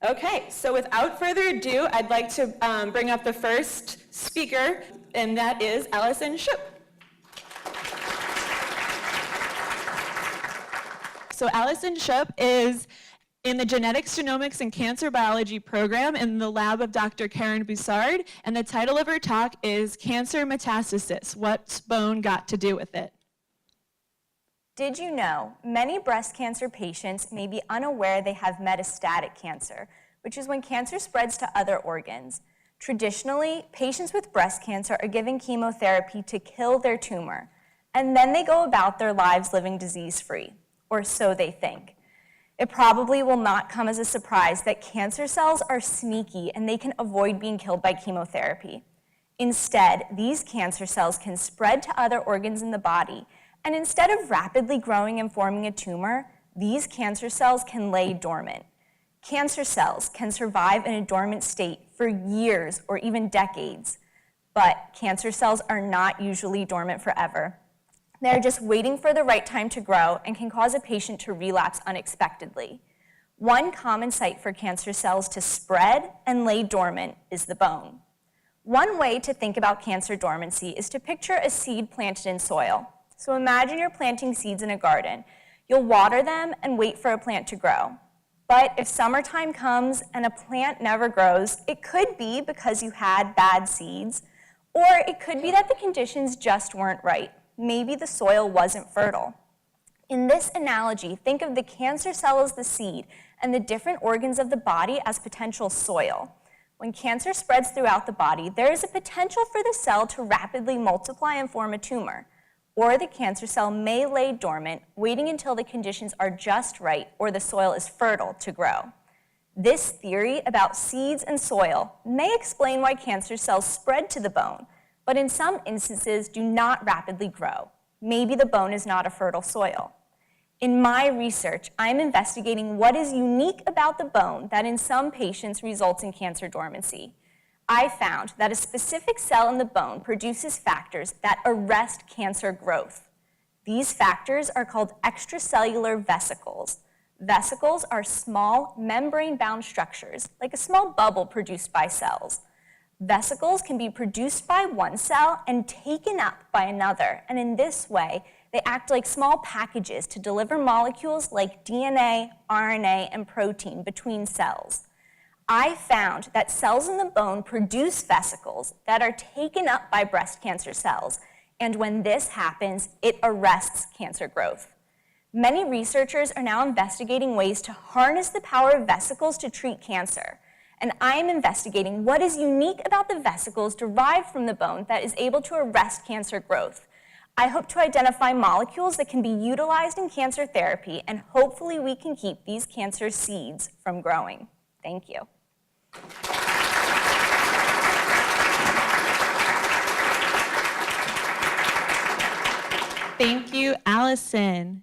Okay, so without further ado, I'd like to bring up the first speaker, and that is Alison Shupp. So Alison Shupp is in the Genetics, Genomics, and Cancer Biology program in the lab of Dr. Karen Bussard, and the title of her talk is Cancer Metastasis, What's Bone Got to Do with It? Did you know many breast cancer patients may be unaware they have metastatic cancer, which is when cancer spreads to other organs. Traditionally, patients with breast cancer are given chemotherapy to kill their tumor, and then they go about their lives living disease-free, or so they think. It probably will not come as a surprise that cancer cells are sneaky and they can avoid being killed by chemotherapy. Instead, these cancer cells can spread to other organs in the body, and instead of rapidly growing and forming a tumor, these cancer cells can lay dormant. Cancer cells can survive in a dormant state for years or even decades, but cancer cells are not usually dormant forever. They're just waiting for the right time to grow and can cause a patient to relapse unexpectedly. One common site for cancer cells to spread and lay dormant is the bone. One way to think about cancer dormancy is to picture a seed planted in soil. So imagine you're planting seeds in a garden. You'll water them and wait for a plant to grow. But if summertime comes and a plant never grows, it could be because you had bad seeds, or it could be that the conditions just weren't right. Maybe the soil wasn't fertile. In this analogy, think of the cancer cell as the seed and the different organs of the body as potential soil. When cancer spreads throughout the body, there is a potential for the cell to rapidly multiply and form a tumor. Or the cancer cell may lay dormant, waiting until the conditions are just right or the soil is fertile to grow. This theory about seeds and soil may explain why cancer cells spread to the bone, but in some instances do not rapidly grow. Maybe the bone is not a fertile soil. In my research, I'm investigating what is unique about the bone that in some patients results in cancer dormancy. I found that a specific cell in the bone produces factors that arrest cancer growth. These factors are called extracellular vesicles. Vesicles are small membrane-bound structures, like a small bubble produced by cells. Vesicles can be produced by one cell and taken up by another, and in this way, they act like small packages to deliver molecules like DNA, RNA, and protein between cells. I found that cells in the bone produce vesicles that are taken up by breast cancer cells, and when this happens, it arrests cancer growth. Many researchers are now investigating ways to harness the power of vesicles to treat cancer, and I am investigating what is unique about the vesicles derived from the bone that is able to arrest cancer growth. I hope to identify molecules that can be utilized in cancer therapy, and hopefully we can keep these cancer seeds from growing. Thank you. Thank you, Alison.